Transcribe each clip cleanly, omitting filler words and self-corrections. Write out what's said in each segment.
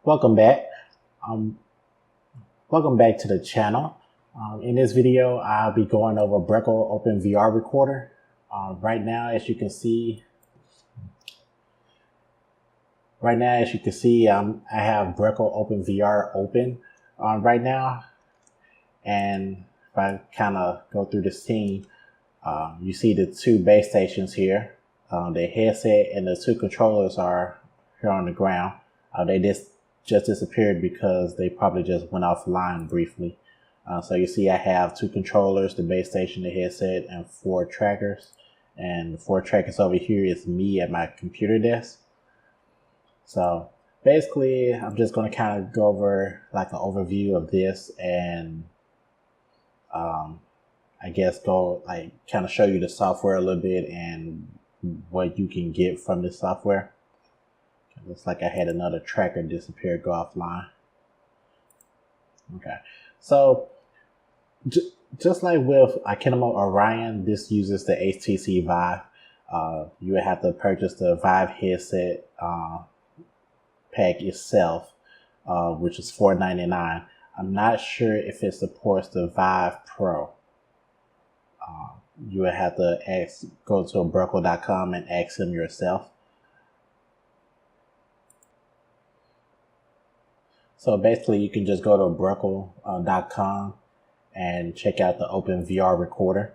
Welcome back. Um, Welcome back to the channel. In this video, I'll be going over Brekel OpenVR Recorder. Right now, as you can see, I have Brekel OpenVR open right now. And if I kind of go through the scene, you see the two base stations here. The headset and the two controllers are here on the ground. They just disappeared because they probably just went offline briefly. So you see I have two controllers, the base station, the headset, and 4 trackers. And the 4 trackers over here is me at my computer desk. So basically, I'm just going to kind of go over like an overview of this and I guess go like kind of show you the software a little bit and what you can get from this software. It looks like I had another tracker disappear, go offline. Okay, so just like with Kinema Orion, this uses the HTC Vive. You would have to purchase the Vive headset pack itself, which is $4.99. I'm not sure if it supports the Vive Pro. You would have to go to Brekel.com and ask them yourself. So basically, you can just go to Brekel.com and check out the OpenVR Recorder.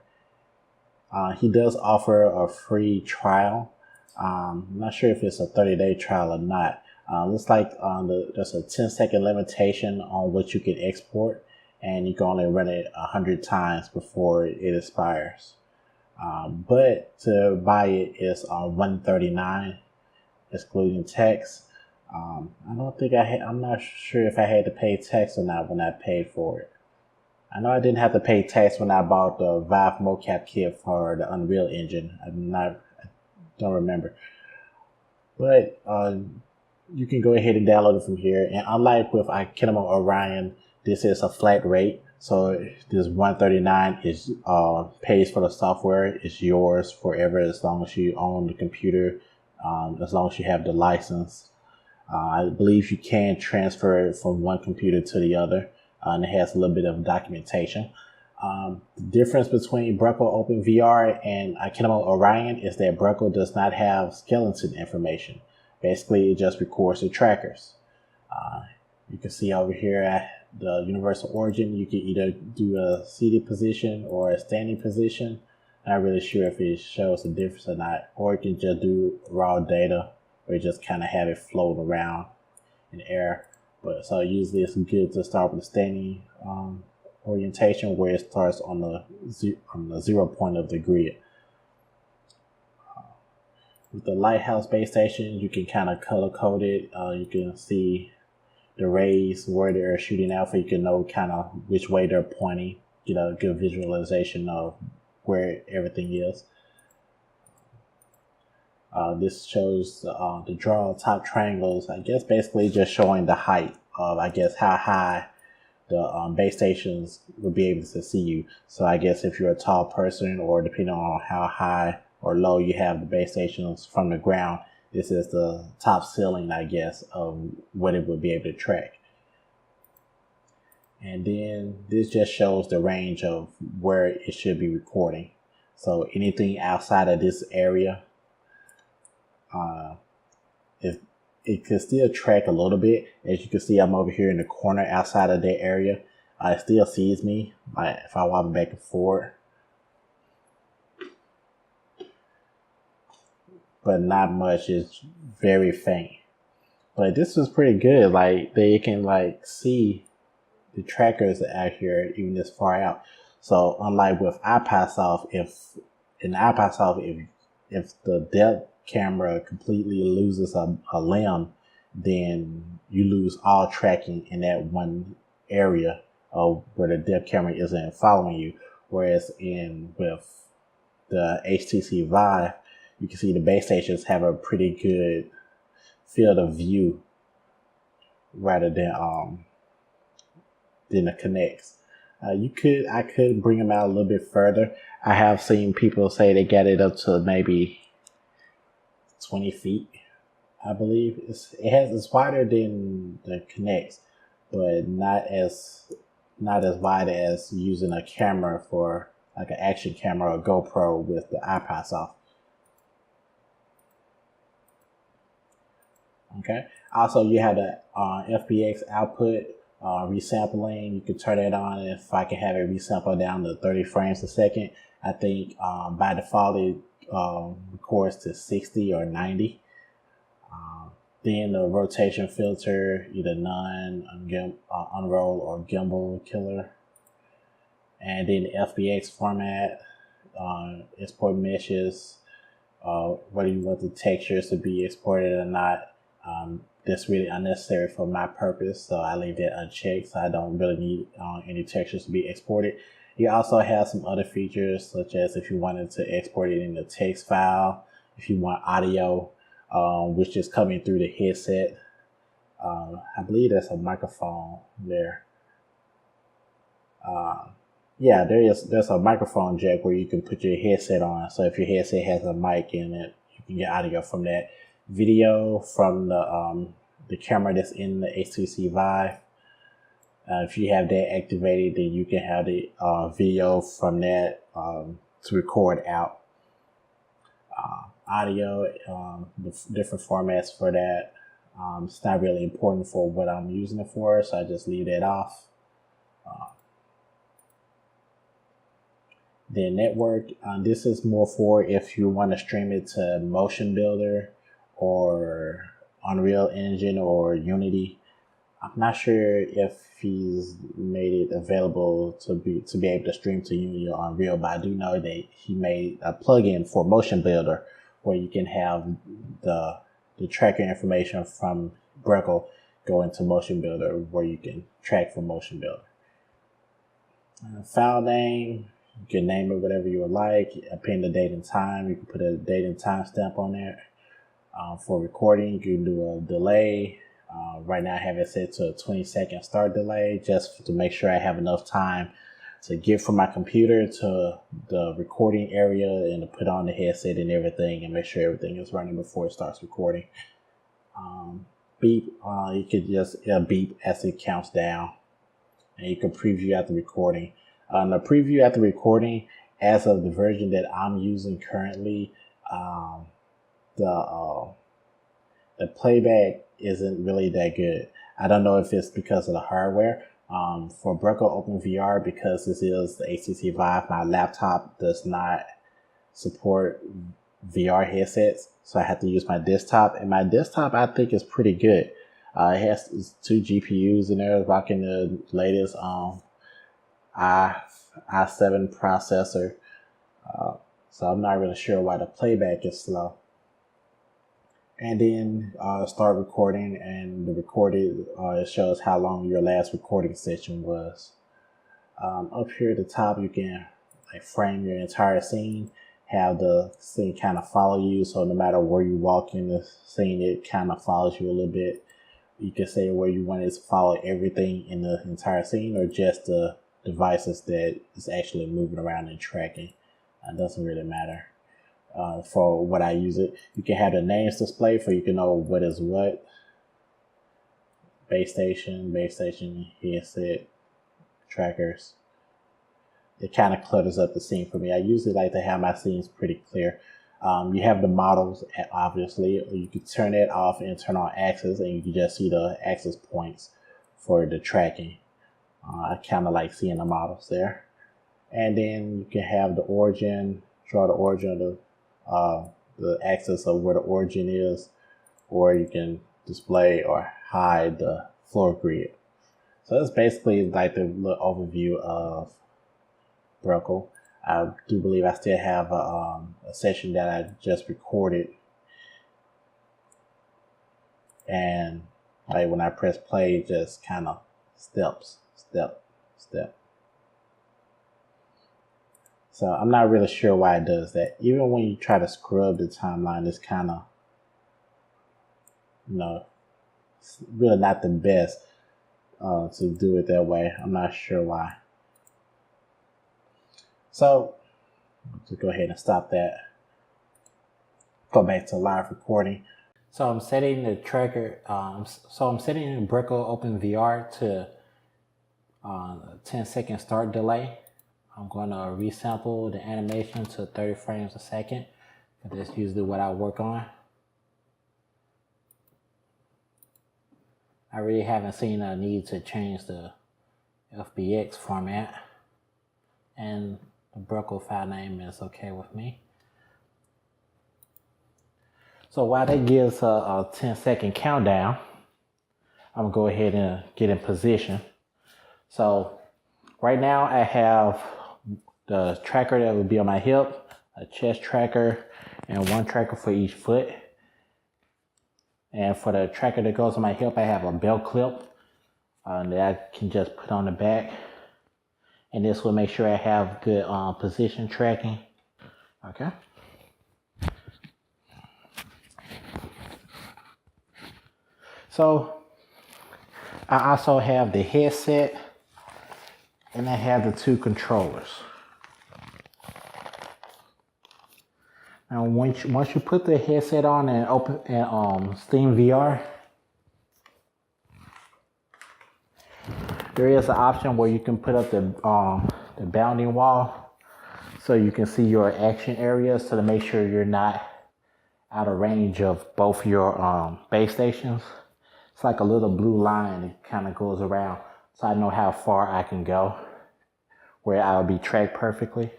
He does offer a free trial. I'm not sure if it's a 30-day trial or not. Looks like there's a 10-second limitation on what you can export, and you can only run it 100 times before it expires. But to buy it is $139, excluding tax. I don't think I'm not sure if I had to pay tax or not when I paid for it. I know I didn't have to pay tax when I bought the Vive Mocap kit for the Unreal Engine. I don't remember. But you can go ahead and download it from here. And unlike with Kinema Orion, this is a flat rate. So this $139 is pays for the software. It's yours forever as long as you own the computer, as long as you have the license. I believe you can transfer it from one computer to the other, and it has a little bit of documentation. The difference between Brekel OpenVR and Kinema Orion is that Brekel does not have skeleton information. Basically, it just records the trackers. You can see over here at the universal origin, you can either do a seated position or a standing position. Not really sure if it shows a difference or not, or you can just do raw data, or you just kind of have it float around in the air. But so usually it's good to start with the standing orientation, where it starts on the 0 point of the grid. With the Lighthouse base station, you can kind of color code it. You can see the rays where they're shooting out, so you can know kind of which way they're pointing. Get a good visualization of where everything is. This shows the draw top triangles, I guess basically just showing the height of, I guess, how high the base stations will be able to see you. So I guess if you're a tall person, or depending on how high or low you have the base stations from the ground, this is the top ceiling, I guess, of what it would be able to track. And then this just shows the range of where it should be recording. So anything outside of this area, it could still track a little bit. As you can see, I'm over here in the corner outside of that area. It still sees me if I walk back and forth, but not much. It's very faint. But this was pretty good. Like, they can like see the trackers out here even this far out. So unlike with iPadSoft, if the depth camera completely loses a limb, then you lose all tracking in that one area of where the depth camera isn't following you. Whereas with the HTC Vive, you can see the base stations have a pretty good field of view rather than the Kinects. I could bring them out a little bit further. I have seen people say they got it up to maybe 20 feet. I believe it's wider than the Kinects, but not as wide as using a camera for like an action camera or GoPro with the iPods off. Okay. Also, you have the FBX output resampling. You can turn it on if I can have it resample down to 30 frames a second. I think by default it records to 60 or 90. Then the rotation filter, either none, unroll, or gimbal killer. And then the FBX format, export meshes, whether you want the textures to be exported or not. That's really unnecessary for my purpose, so I leave that unchecked, so I don't really need any textures to be exported. You also have some other features, such as if you wanted to export it in a text file, if you want audio, which is coming through the headset. I believe there's a microphone there. Yeah, there's a microphone jack where you can put your headset on. So if your headset has a mic in it, you can get audio from that. Video from the camera that's in the HTC Vive. If you have that activated, then you can have the video from that to record out. Audio, the different formats for that. It's not really important for what I'm using it for, so I just leave that off. The network, this is more for if you want to stream it to Motion Builder or Unreal Engine or Unity. I'm not sure if he's made it available to be able to stream to Unity or Unreal, but I do know that he made a plugin for Motion Builder where you can have the tracker information from Brekel go into Motion Builder where you can track from Motion Builder. File name, you can name it whatever you would like, append the date and time. You can put a date and time stamp on there. For recording, you can do a delay. Right now I have it set to a 20-second start delay just to make sure I have enough time to get from my computer to the recording area and to put on the headset and everything and make sure everything is running before it starts recording. Beep, you could just beep as it counts down, and you can preview at the recording. The preview at the recording, as of the version that I'm using currently, the playback isn't really that good. I don't know if it's because of the hardware. For Brekel OpenVR, because this is the HTC Vive, my laptop does not support VR headsets, so I have to use my desktop, and my desktop I think is pretty good. It has 2 GPUs in there, rocking the latest i7 processor, so I'm not really sure why the playback is slow. And then start recording, and the recorded it shows how long your last recording session was. Up here at the top, you can like frame your entire scene, have the scene kind of follow you, so no matter where you walk in the scene, it kind of follows you a little bit. You can say where you want it to follow everything in the entire scene or just the devices that is actually moving around and tracking. It doesn't really matter. For what I use it, you can have the names displayed for you can know what is what. Base station, headset, trackers. It kind of clutters up the scene for me. I usually like to have my scenes pretty clear. You have the models, obviously. You can turn it off and turn on axis, and you can just see the axis points for the tracking. I kind of like seeing the models there. And then you can have the origin, draw the origin of the axis of where the origin is, or you can display or hide the floor grid. So that's basically like the little overview of Brekel. I do believe I still have a session that I just recorded, and like when I press play, it just kind of step. So I'm not really sure why it does that. Even when you try to scrub the timeline, it's kind of, it's really not the best to do it that way. I'm not sure why. So let's go ahead and stop that. Go back to live recording. So I'm setting the tracker, I'm setting the Brekel OpenVR to 10-second start delay. I'm going to resample the animation to 30 frames a second. That's usually what I work on. I really haven't seen a need to change the FBX format, and the Brekel file name is okay with me. So while that gives a 10-second countdown, I'm gonna go ahead and get in position. So right now I have the tracker that would be on my hip, a chest tracker, and one tracker for each foot. And for the tracker that goes on my hip, I have a belt clip that I can just put on the back. And this will make sure I have good position tracking. Okay. So I also have the headset, and I have the two controllers. Now once you put the headset on and open Steam VR, there is an option where you can put up the bounding wall so you can see your action areas, so to make sure you're not out of range of both your base stations. It's like a little blue line that kind of goes around, so I know how far I can go, where I'll be tracked perfectly.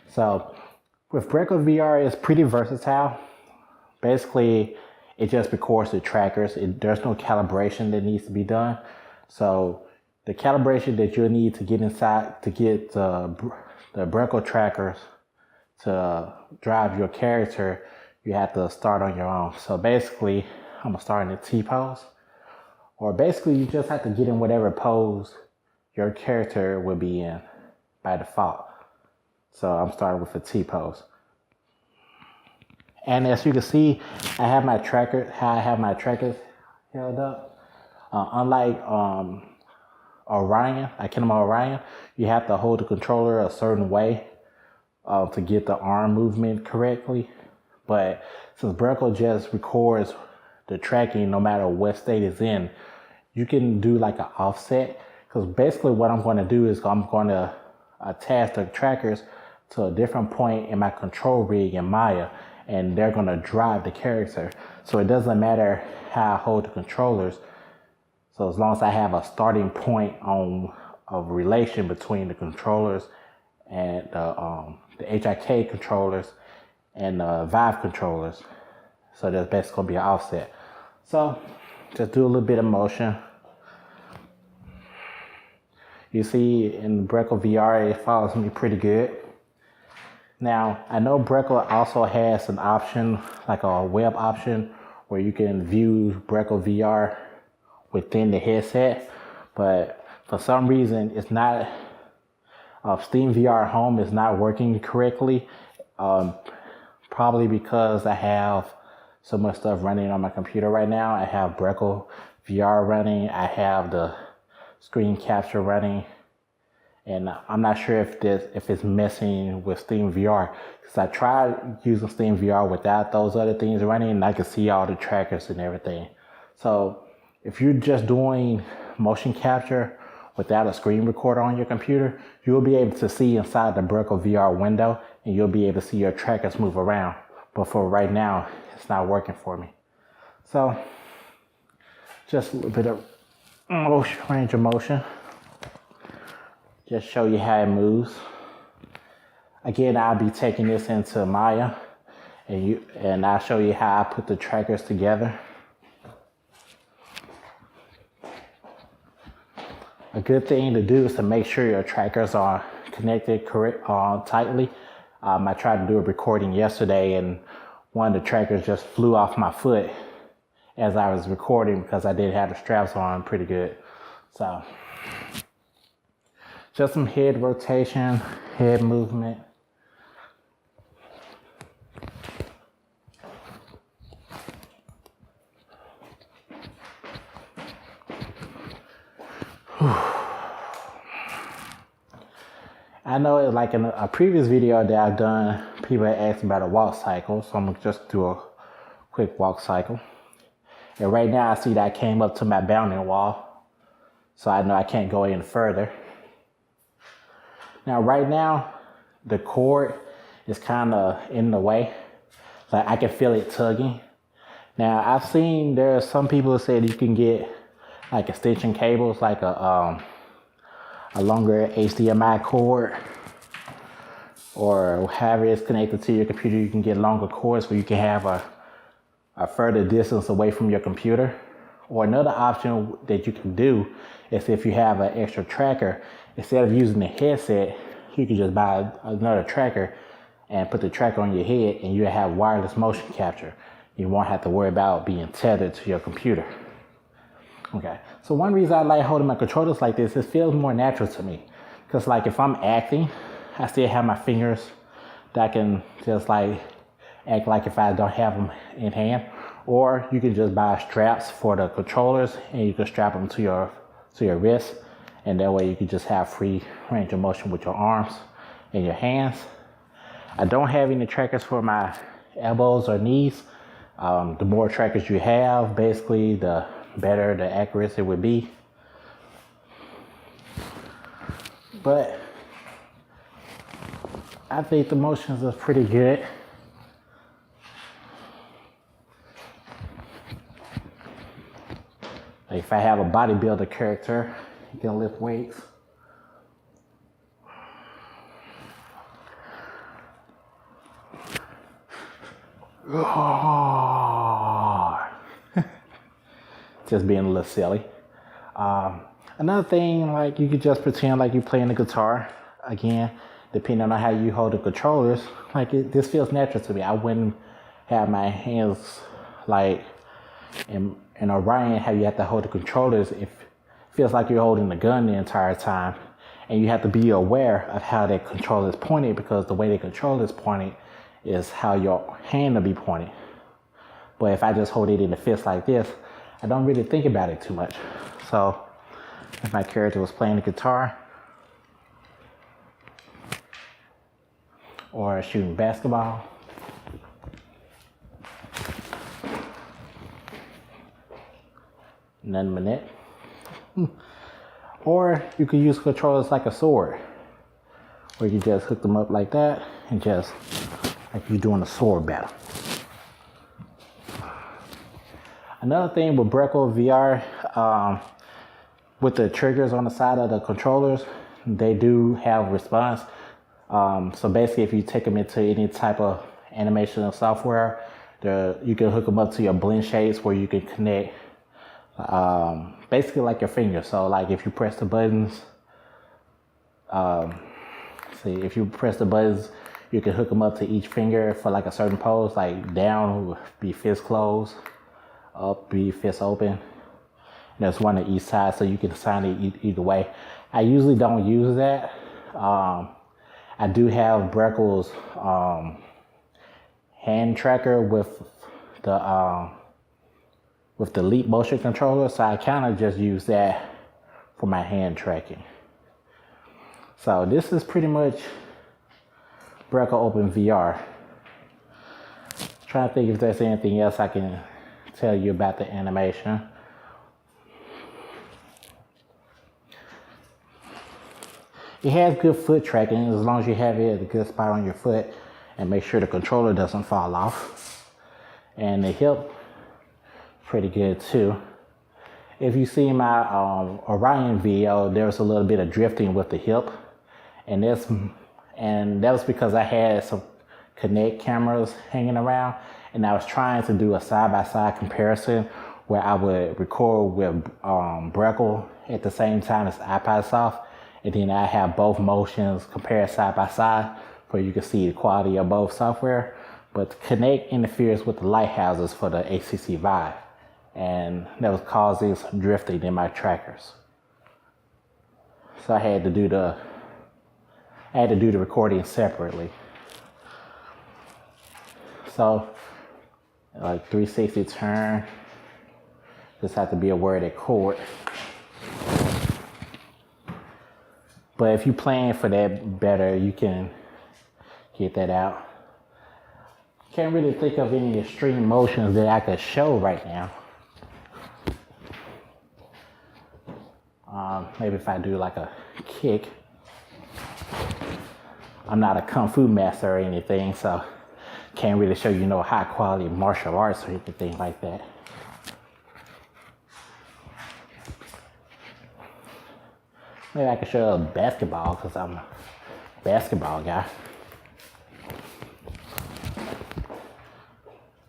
So with Brekel VR, it's pretty versatile. Basically, it just records the trackers. There's no calibration that needs to be done. So the calibration that you'll need to get inside to get the Brekel trackers to drive your character, you have to start on your own. So basically, I'm gonna start in the T pose, or basically you just have to get in whatever pose your character will be in by default. So I'm starting with a T pose. And as you can see, I have my trackers held up. Unlike Orion, Orion, you have to hold the controller a certain way to get the arm movement correctly. But since Brekel just records the tracking no matter what state it's in, you can do like an offset. Because basically what I'm going to do is I'm going to attach the trackers to a different point in my control rig in Maya, and they're going to drive the character. So it doesn't matter how I hold the controllers. So as long as I have a starting point of relation between the controllers and the HIK controllers and the Vive controllers. So there's basically going to be an offset. So just do a little bit of motion. You see in Brekel VR, it follows me pretty good. Now, I know Brekel also has an option, like a web option, where you can view Brekel VR within the headset, but for some reason, it's not, Steam VR Home is not working correctly. Probably because I have so much stuff running on my computer right now. I have Brekel VR running, I have the screen capture running, and I'm not sure if it's messing with Steam VR, because I tried using Steam VR without those other things running, and I could see all the trackers and everything. So if you're just doing motion capture without a screen recorder on your computer, you'll be able to see inside the Brekel VR window, and you'll be able to see your trackers move around. But for right now, it's not working for me. So just a little bit of range of motion. Just show you how it moves. Again, I'll be taking this into Maya, and I'll show you how I put the trackers together. A good thing to do is to make sure your trackers are connected tightly. I tried to do a recording yesterday, and one of the trackers just flew off my foot as I was recording because I didn't have the straps on pretty good. So just some head rotation, head movement. I know, like in a previous video that I've done, people had asked about a walk cycle, so I'm gonna just do a quick walk cycle. And right now I see that I came up to my bounding wall, so I know I can't go any further. Now right now, the cord is kind of in the way, so I can feel it tugging. Now I've seen there are some people who said you can get like extension cables, like a longer HDMI cord, or however it's connected to your computer. You can get longer cords where you can have a further distance away from your computer. Or another option that you can do is, if you have an extra tracker, instead of using the headset, you can just buy another tracker and put the tracker on your head, and you have wireless motion capture. You won't have to worry about being tethered to your computer. Okay, so one reason I like holding my controllers like this, it feels more natural to me. Because like if I'm acting, I still have my fingers that I can just like act like if I don't have them in hand. Or you can just buy straps for the controllers, and you can strap them to your wrist, and that way you can just have free range of motion with your arms and your hands. I don't have any trackers for my elbows or knees. The more trackers you have, basically the better the accuracy would be. But I think the motions are pretty good. Like if I have a bodybuilder character, you can lift weights. Just being a little silly. Another thing, like you could just pretend like you're playing the guitar. Again, depending on how you hold the controllers, like this feels natural to me. I wouldn't have my hands like in Orion, how you have to hold the controllers. It feels like you're holding the gun the entire time, and you have to be aware of how that controller is pointed, because the way the controller is pointed is how your hand will be pointed. But if I just hold it in the fist like this, I don't really think about it too much. So if my character was playing the guitar or shooting basketball, nothing but that. Or you could use controllers like a sword, where you just hook them up like that, and just like you're doing a sword battle. Another thing with Brekel VR, with the triggers on the side of the controllers, they do have response. So basically, if you take them into any type of animation software, you can hook them up to your blend shades, where you can connect basically like your finger. So like if you press the buttons, if you press the buttons, you can hook them up to each finger for like a certain pose. Like down would be fist closed, up be fist open. And there's one on each side, so you can assign it either way. I usually don't use that. I do have Brekel's hand tracker with the Leap motion controller, so I kind of just use that for my hand tracking. So this is pretty much Brekel OpenVR. Trying to think if there's anything else I can tell you about the animation. It has good foot tracking, as long as you have it at a good spot on your foot and make sure the controller doesn't fall off. And the hip, pretty good too. If you see my Orion video, there was a little bit of drifting with the hip, and that was because I had some Kinect cameras hanging around, and I was trying to do a side-by-side comparison where I would record with Brekel at the same time as iPodSoft, and then I have both motions compared side by side, where you can see the quality of both software. But Kinect interferes with the lighthouses for the HTC Vive, and that was causing some drifting in my trackers. So I had to do the recording separately. So like 360 turn, just have to be aware of that cord. But if you're playing for that better, you can get that out. Can't really think of any extreme motions that I could show right now. Maybe if I do like a kick. I'm not a kung fu master or anything, so can't really show you no high quality martial arts or anything like that. Maybe I could show basketball because I'm a basketball guy.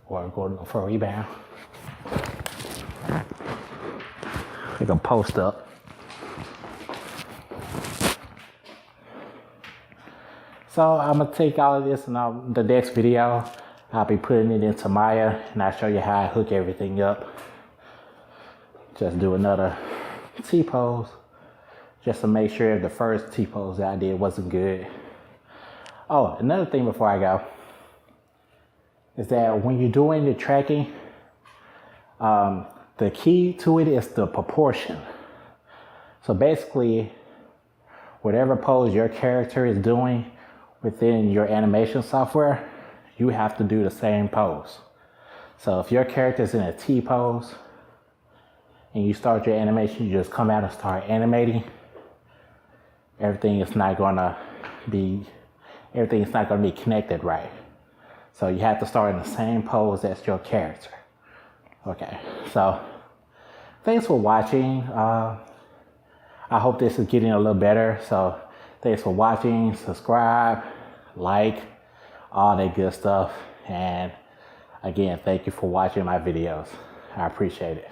Or go for a rebound. We can post up. So I'm gonna take all of this and the next video, I'll be putting it into Maya and I'll show you how I hook everything up. Just do another T-pose just to make sure the first T-pose that I did wasn't good. Oh, another thing before I go is that when you're doing the tracking, the key to it is the proportion. So basically, whatever pose your character is doing within your animation software, you have to do the same pose. So if your character is in a T pose and you start your animation, you just come out and start animating, everything is not gonna be connected right. So you have to start in the same pose as your character. Okay, so thanks for watching. I hope this is getting a little better. So thanks for watching, subscribe, like, all that good stuff. And again, thank you for watching my videos. I appreciate it.